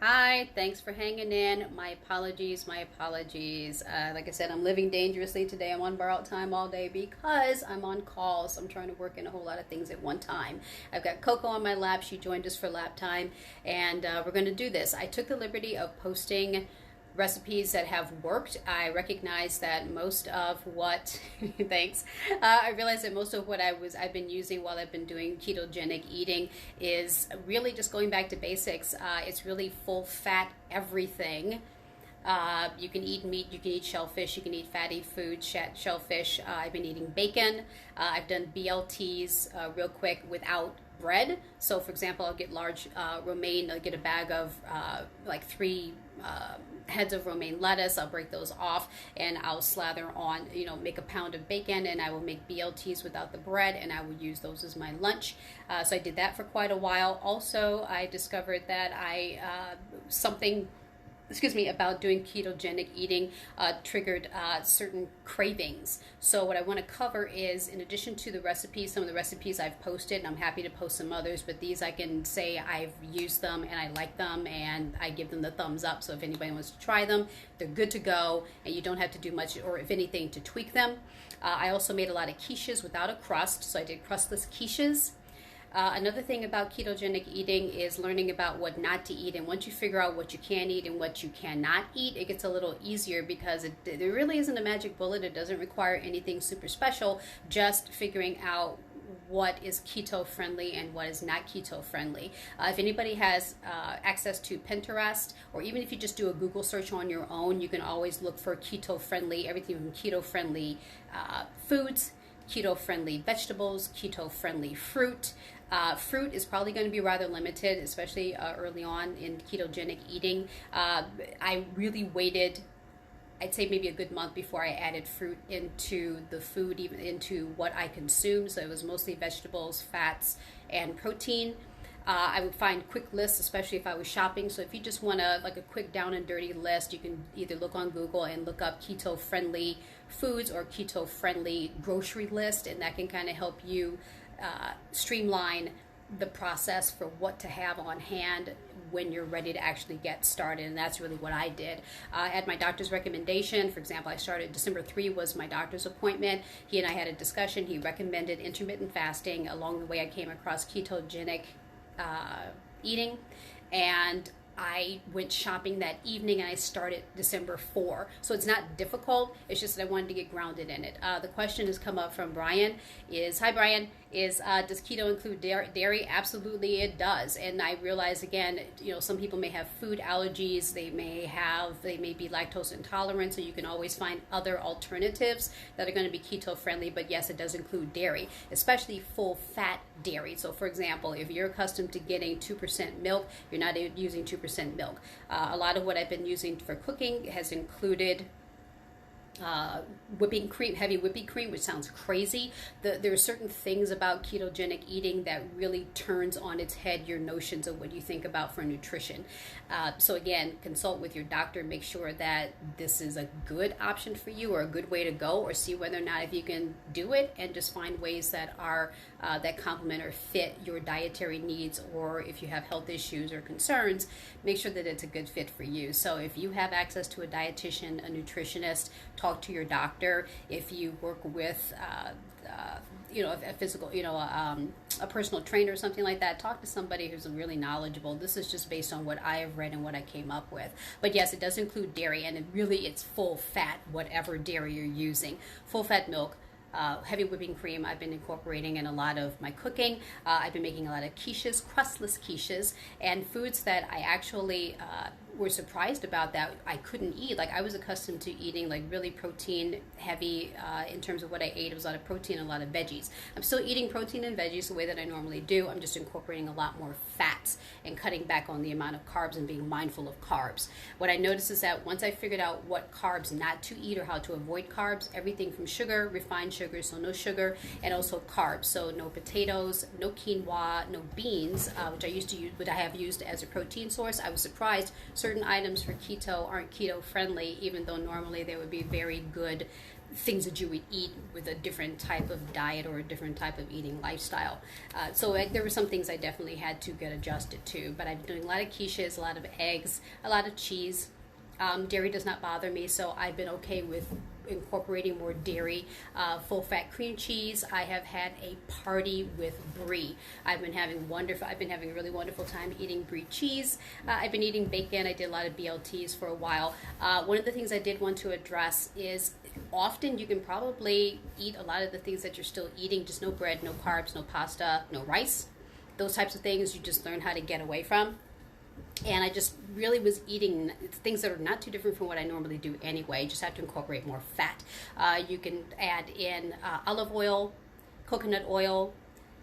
Hi, thanks for hanging in. My apologies, my apologies. Like I said, I'm living dangerously today. I'm on borrowed time all day because I'm on call, so I'm trying to work in a whole lot of things at one time. I've got Coco on my lap. She joined us for lap time, and we're going to do this. I took the liberty of posting recipes that have worked. I recognize that most of what thanks. I realized that most of what I've been using while I've been doing ketogenic eating is really just going back to basics. It's really full fat everything. You can eat meat, you can eat shellfish, you can eat fatty foods, shellfish. I've been eating bacon. I've done BLTs real quick without bread. So, for example, I'll get large romaine. I'll get a bag of like three heads of romaine lettuce. I'll break those off and I'll slather on, make a pound of bacon, and I will make BLTs without the bread, and I will use those as my lunch. So I did that for quite a while. Also, I discovered that something about doing ketogenic eating triggered certain cravings. So what I want to cover is, in addition to the recipes, some of the recipes I've posted, and I'm happy to post some others, but these I can say I've used them and I like them and I give them the thumbs up. So if anybody wants to try them, they're good to go and you don't have to do much, or if anything, to tweak them. I also made a lot of quiches without a crust, so I did crustless quiches. Another thing about ketogenic eating is learning about what not to eat. And once you figure out what you can eat and what you cannot eat, it gets a little easier because there really isn't a magic bullet. It doesn't require anything super special, just figuring out what is keto friendly and what is not keto friendly. If anybody has access to Pinterest, or even if you just do a Google search on your own, you can always look for keto friendly, everything from keto friendly foods, keto friendly vegetables, keto friendly fruit. Fruit is probably going to be rather limited, especially early on in ketogenic eating. I really waited, I'd say maybe a good month before I added fruit into the food, even into what I consume. So it was mostly vegetables, fats, and protein. I would find quick lists, especially if I was shopping. So if you just want a quick down and dirty list, you can either look on Google and look up keto friendly foods or keto friendly grocery list, and that can kind of help you streamline the process for what to have on hand when you're ready to actually get started. And that's really what I did. At my doctor's recommendation, for example, I started December 3 was my doctor's appointment. He and I had a discussion. He recommended intermittent fasting. Along the way, I came across ketogenic eating, and I went shopping that evening and I started December 4. So it's not difficult. It's just that I wanted to get grounded in it. The question has come up from Brian hi Brian, does keto include dairy? Absolutely it does. And I realize again, some people may have food allergies, they may be lactose intolerant, so you can always find other alternatives that are going to be keto friendly. But yes, it does include dairy, especially full fat dairy. So for example, if you're accustomed to getting 2% milk, you're not using 2% milk. A lot of what I've been using for cooking has included whipping cream, heavy whipping cream, which sounds crazy. There are certain things about ketogenic eating that really turns on its head your notions of what you think about for nutrition. So again, consult with your doctor, make sure that this is a good option for you or a good way to go, or see whether or not if you can do it, and just find ways that are that complement or fit your dietary needs, or if you have health issues or concerns, make sure that it's a good fit for you. So if you have access to a dietitian, a nutritionist, talk to your doctor. If you work with a physical, a personal trainer or something like that, talk to somebody who's really knowledgeable. This is just based on what I have read and what I came up with. But yes, it does include dairy, and it's full fat, whatever dairy you're using. Full fat milk, heavy whipping cream I've been incorporating in a lot of my cooking. I've been making a lot of quiches, crustless quiches, and foods that I actually were surprised about that I couldn't eat. Like, I was accustomed to eating like really protein heavy in terms of what I ate. It was a lot of protein and a lot of veggies. I'm still eating protein and veggies the way that I normally do. I'm just incorporating a lot more fats and cutting back on the amount of carbs and being mindful of carbs. What I noticed is that once I figured out what carbs not to eat or how to avoid carbs, everything from sugar, refined sugar, so no sugar, and also carbs. So no potatoes, no quinoa, no beans, which I used to use, but I have used as a protein source. I was surprised certain items for keto aren't keto friendly, even though normally they would be very good things that you would eat with a different type of diet or a different type of eating lifestyle. There were some things I definitely had to get adjusted to, but I've been doing a lot of quiches, a lot of eggs, a lot of cheese. Dairy does not bother me, so I've been okay with incorporating more dairy. Full fat cream cheese. I have had a party with brie. I've been having a really wonderful time eating brie cheese. I've been eating bacon. I did a lot of BLTs for a while. One of the things I did want to address is often you can probably eat a lot of the things that you're still eating, just no bread, no carbs, no pasta, no rice. Those types of things you just learn how to get away from. And I just really was eating things that are not too different from what I normally do anyway. You just have to incorporate more fat. You can add in olive oil, coconut oil,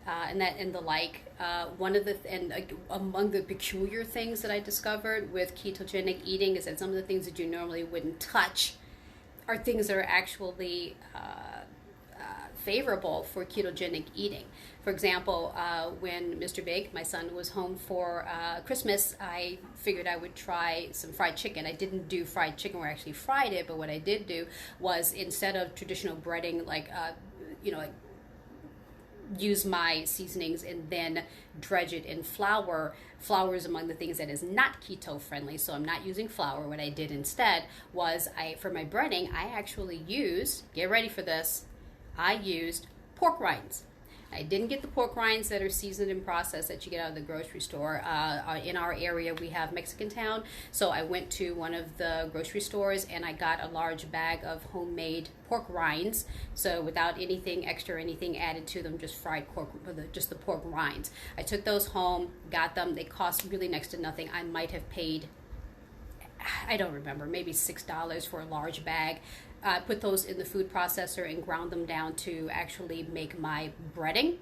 and the like. Among the peculiar things that I discovered with ketogenic eating is that some of the things that you normally wouldn't touch are things that are actually favorable for ketogenic eating. For example, when Mr. Big, my son, was home for Christmas, I figured I would try some fried chicken. I didn't do fried chicken where I actually fried it, but what I did do was, instead of traditional breading, use my seasonings and then dredge it in flour. Flour is among the things that is not keto friendly, so I'm not using flour. What I did instead was, for my breading, I actually used, get ready for this, I used pork rinds. I didn't get the pork rinds that are seasoned and processed that you get out of the grocery store. In our area, we have Mexican Town, so I went to one of the grocery stores and I got a large bag of homemade pork rinds. So without anything extra, anything added to them, just fried pork, just the pork rinds. I took those home, got them. They cost really next to nothing. I might have paid, I don't remember, maybe $6 for a large bag. Put those in the food processor and ground them down to actually make my breading.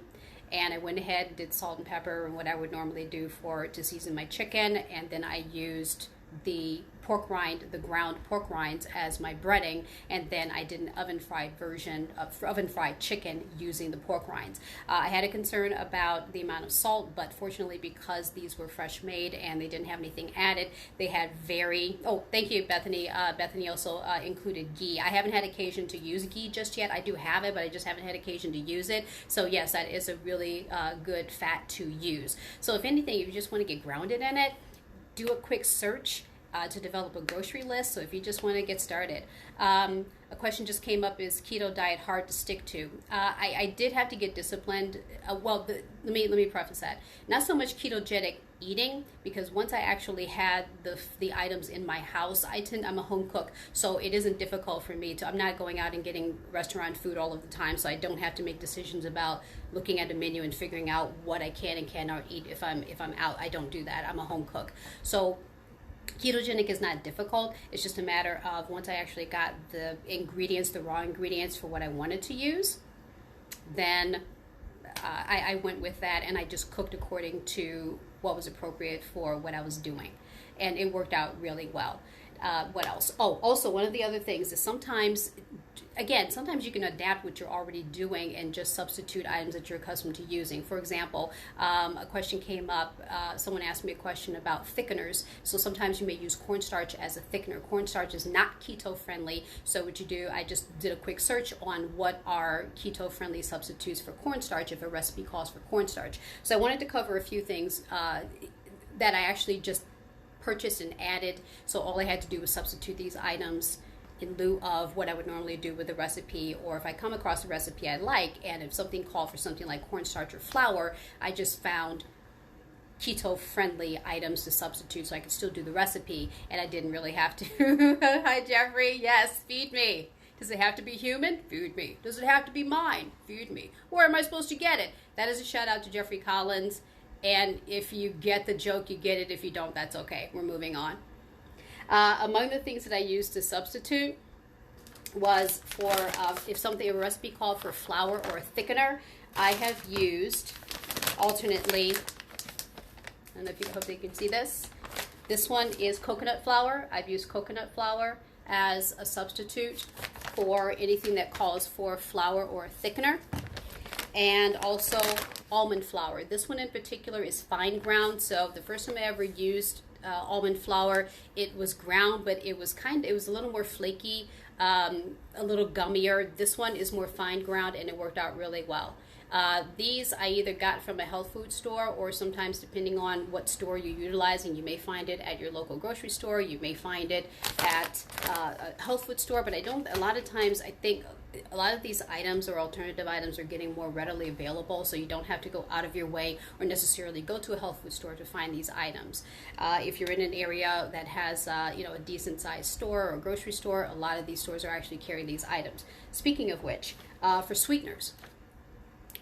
And I went ahead and did salt and pepper and what I would normally do to season my chicken. And then I used the pork rind, the ground pork rinds, as my breading, and then I did an oven fried version of oven fried chicken using the pork rinds. I had a concern about the amount of salt, but fortunately, because these were fresh made and they didn't have anything added, they had thank you, Bethany. Bethany also included ghee. I haven't had occasion to use ghee just yet. I do have it, but I just haven't had occasion to use it. So yes, that is a really good fat to use. So if anything, if you just want to get grounded in it, do a quick search to develop a grocery list. So if you just want to get started. A question just came up: is keto diet hard to stick to? I did have to get disciplined. Let me preface that. Not so much ketogenic eating, because once I actually had the items in my house, I'm a home cook, so it isn't difficult for me I'm not going out and getting restaurant food all of the time, so I don't have to make decisions about looking at a menu and figuring out what I can and cannot eat if I'm out. I don't do that. I'm a home cook. So ketogenic is not difficult. It's just a matter of, once I actually got the raw ingredients for what I wanted to use, then I went with that, and I just cooked according to what was appropriate for what I was doing. And it worked out really well. What else? Oh, also, one of the other things is sometimes you can adapt what you're already doing and just substitute items that you're accustomed to using. For example, a question came up, someone asked me a question about thickeners. So sometimes you may use cornstarch as a thickener. Cornstarch is not keto friendly. So what you do, I just did a quick search on what are keto friendly substitutes for cornstarch if a recipe calls for cornstarch. So I wanted to cover a few things that I actually just purchased and added. So all I had to do was substitute these items in lieu of what I would normally do with a recipe, or if I come across a recipe I like, and if something called for something like cornstarch or flour, I just found keto-friendly items to substitute so I could still do the recipe, and I didn't really have to. Hi, Jeffrey. Yes, feed me. Does it have to be human? Feed me. Does it have to be mine? Feed me. Where am I supposed to get it? That is a shout out to Jeffrey Collins, and if you get the joke, you get it. If you don't, that's okay. We're moving on. Among the things that I used to substitute was for if a recipe called for flour or a thickener, I have used alternately. I don't know if you hope you can see this. This one is coconut flour. I've used coconut flour as a substitute for anything that calls for flour or a thickener, and also almond flour. This one in particular is fine ground. So the first time I ever used almond flour. It was ground, but it was a little more flaky, a little gummier. This one is more fine ground, and it worked out really well. These I either got from a health food store, or sometimes, depending on what store you're utilizing, you may find it at your local grocery store, you may find it at a health food store, but a lot of times I think a lot of these items or alternative items are getting more readily available, so you don't have to go out of your way or necessarily go to a health food store to find these items. If you're in an area that has a decent sized store or grocery store, a lot of these stores are actually carrying these items. Speaking of which, for sweeteners,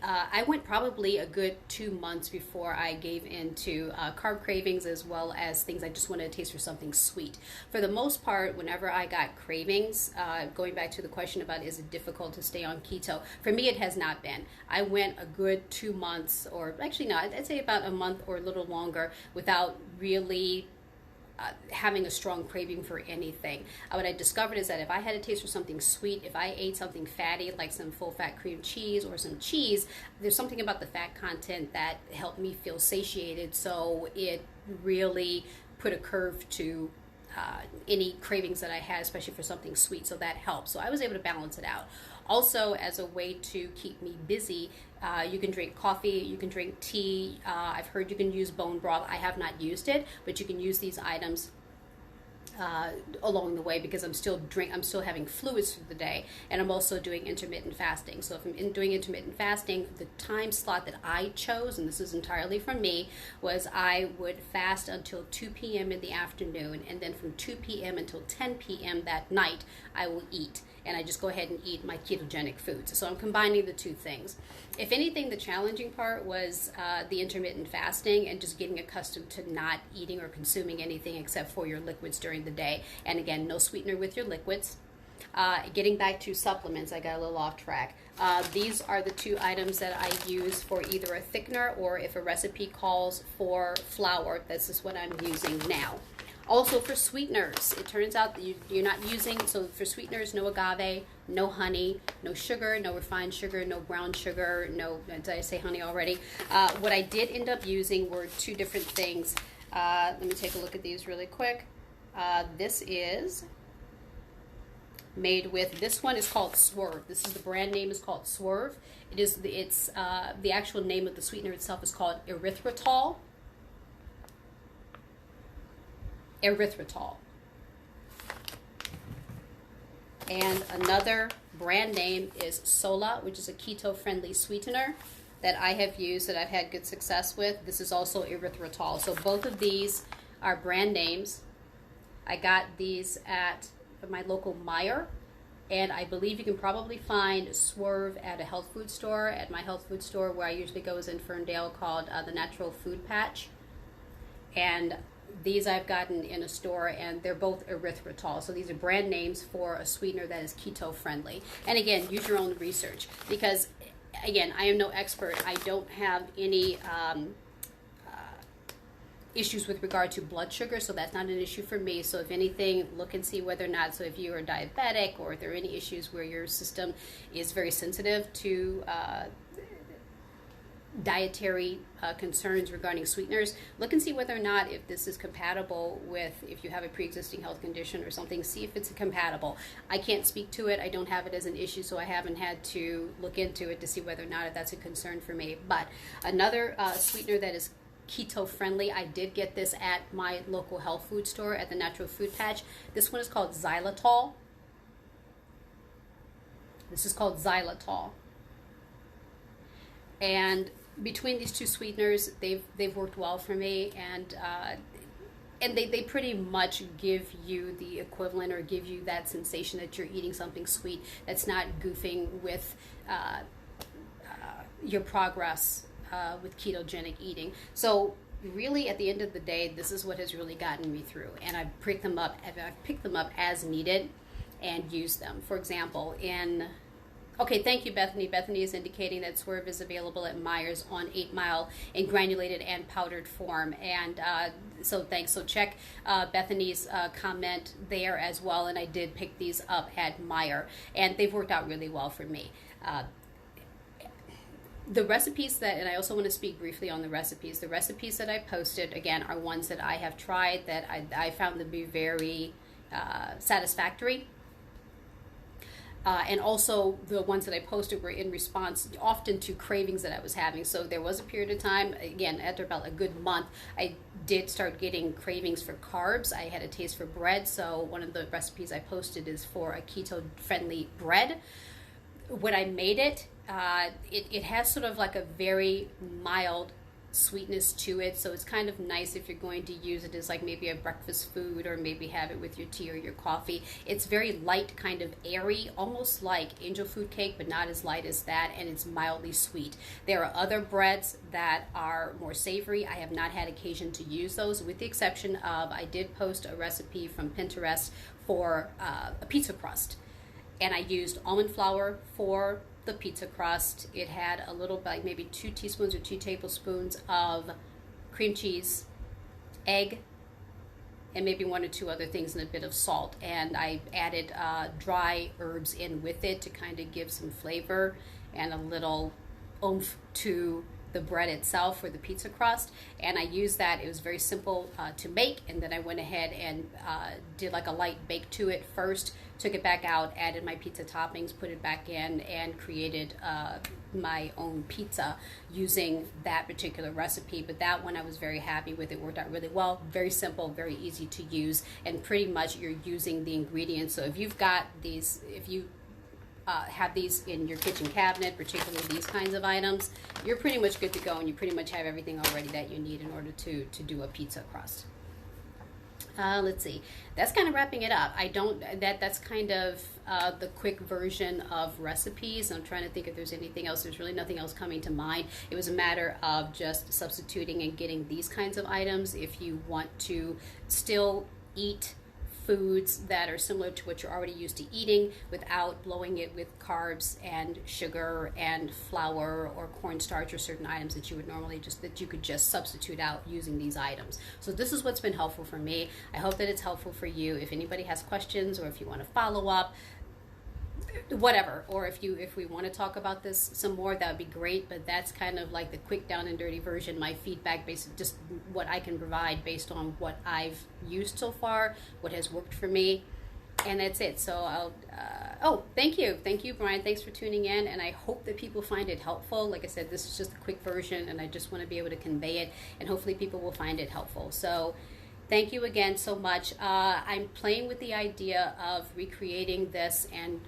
I went probably a good 2 months before I gave in to carb cravings, as well as things I just wanted to taste for something sweet. For the most part, whenever I got cravings, going back to the question about is it difficult to stay on keto, for me it has not been. I went a good 2 months, or actually no, I'd say about a month or a little longer, without really having a strong craving for anything. What I discovered is that if I had a taste for something sweet, if I ate something fatty like some full fat cream cheese or some cheese, there's something about the fat content that helped me feel satiated, so it really put a curve to any cravings that I had, especially for something sweet, so that helped. So I was able to balance it out. Also, as a way to keep me busy, you can drink coffee, you can drink tea. I've heard you can use bone broth. I have not used it, but you can use these items along the way, because I'm still having fluids through the day, and I'm also doing intermittent fasting. So if I'm doing intermittent fasting, the time slot that I chose, and this is entirely from me, was I would fast until 2 p.m. in the afternoon, and then from 2 p.m. until 10 p.m. that night, I will eat. And I just go ahead and eat my ketogenic foods. So I'm combining the two things. If anything, the challenging part was the intermittent fasting and just getting accustomed to not eating or consuming anything except for your liquids during the day. And again, no sweetener with your liquids. Getting back to supplements, I got a little off track. These are the two items that I use for either a thickener, or if a recipe calls for flour, this is what I'm using now. Also for sweeteners, it turns out that you're not using, so for sweeteners, no agave, no honey, no sugar, no refined sugar, no brown sugar, no, did I say honey already? What I did end up using were two different things. Let me take a look at these really quick. This is made with, this one is called Swerve. This is the brand name is called Swerve. The actual name of the sweetener itself is called erythritol. And another brand name is Sola, which is a keto-friendly sweetener that I have used, that I've had good success with. This is also erythritol. So both of these are brand names. I got these at my local Meijer, and I believe you can probably find Swerve at a health food store. At my health food store where I usually go is in Ferndale, called the Natural Food Patch. And these I've gotten in a store, and they're both erythritol. So these are brand names for a sweetener that is keto friendly. And again, use your own research, because again, I am no expert. I don't have any issues with regard to blood sugar, so that's not an issue for me. So if anything, look and see whether or not, so if you are diabetic, or if there are any issues where your system is very sensitive to dietary concerns regarding sweeteners, look and see whether or not if this is compatible with, if you have a pre-existing health condition or something, see if it's compatible. I can't speak to it. I don't have it as an issue, so I haven't had to look into it to see whether or not that's a concern for me. But another sweetener that is keto friendly, I did get this at my local health food store at the Natural Food Patch. This one is called xylitol. This is called xylitol. And between these two sweeteners, they've worked well for me, and they pretty much give you the equivalent, or give you that sensation that you're eating something sweet that's not goofing with your progress with ketogenic eating. So really, at the end of the day, this is what has really gotten me through, and I've picked them up as needed and used them. For example, okay, thank you, Bethany. Bethany is indicating that Swerve is available at Meijer's on 8 Mile in granulated and powdered form. And so thanks. So check Bethany's comment there as well. And I did pick these up at Meijer, and they've worked out really well for me. The recipes that, and I also want to speak briefly on the recipes. The recipes that I posted, again, are ones that I have tried that I found to be very satisfactory. And also the ones that I posted were in response often to cravings that I was having. So there was a period of time, again, after about a good month, I did start getting cravings for carbs. I had a taste for bread. So one of the recipes I posted is for a keto-friendly bread. When I made it, it has sort of like a very mild sweetness to it, so it's kind of nice if you're going to use it as like maybe a breakfast food, or maybe have it with your tea or your coffee. It's very light, kind of airy, almost like angel food cake, but not as light as that, and it's mildly sweet. There are other breads that are more savory. I have not had occasion to use those, with the exception of I did post a recipe from Pinterest for a pizza crust, and I used almond flour for the pizza crust. It had a little, like maybe 2 teaspoons or 2 tablespoons of cream cheese, egg, and maybe 1 or 2 other things, and a bit of salt. And I added dry herbs in with it to kind of give some flavor and a little oomph to the bread itself for the pizza crust. And I used that. It was very simple to make, and then I went ahead and did like a light bake to it first, took it back out, added my pizza toppings, put it back in, and created my own pizza using that particular recipe. But that one I was very happy with. It worked out really well. Very simple, very easy to use, and pretty much you're using the ingredients. So if you've got these, if you have these in your kitchen cabinet, particularly these kinds of items, you're pretty much good to go, and you pretty much have everything already that you need in order to do a pizza crust. Let's see. That's kind of wrapping it up. That's kind of the quick version of recipes. I'm trying to think if there's anything else. There's really nothing else coming to mind. It was a matter of just substituting and getting these kinds of items if you want to still eat foods that are similar to what you're already used to eating without blowing it with carbs and sugar and flour or cornstarch or certain items that you would normally that you could just substitute out using these items. So this is what's been helpful for me. I hope that it's helpful for you. If anybody has questions, or if you want to follow up, whatever, or if we want to talk about this some more, that would be great. But that's kind of like the quick down and dirty version, my feedback, based just what I can provide based on what I've used so far, what has worked for me, and that's it. So I'll thank you Brian, thanks for tuning in, and I hope that people find it helpful. Like I said, this is just a quick version, and I just want to be able to convey it, and hopefully people will find it helpful. So thank you again so much. I'm playing with the idea of recreating this and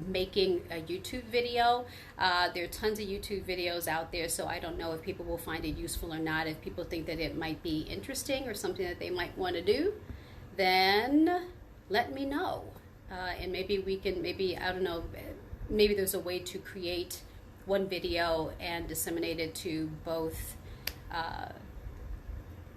making a YouTube video. There are tons of YouTube videos out there, so I don't know if people will find it useful or not. If people think that it might be interesting or something that they might want to do, then let me know. And maybe we can, I don't know, maybe there's a way to create one video and disseminate it to both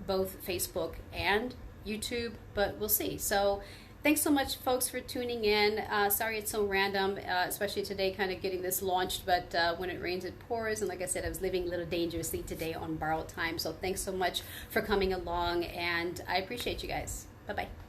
Facebook and YouTube, but we'll see. So thanks so much, folks, for tuning in. Sorry it's so random, especially today, kind of getting this launched, but when it rains, it pours. And like I said, I was living a little dangerously today on borrowed time. So thanks so much for coming along, and I appreciate you guys. Bye-bye.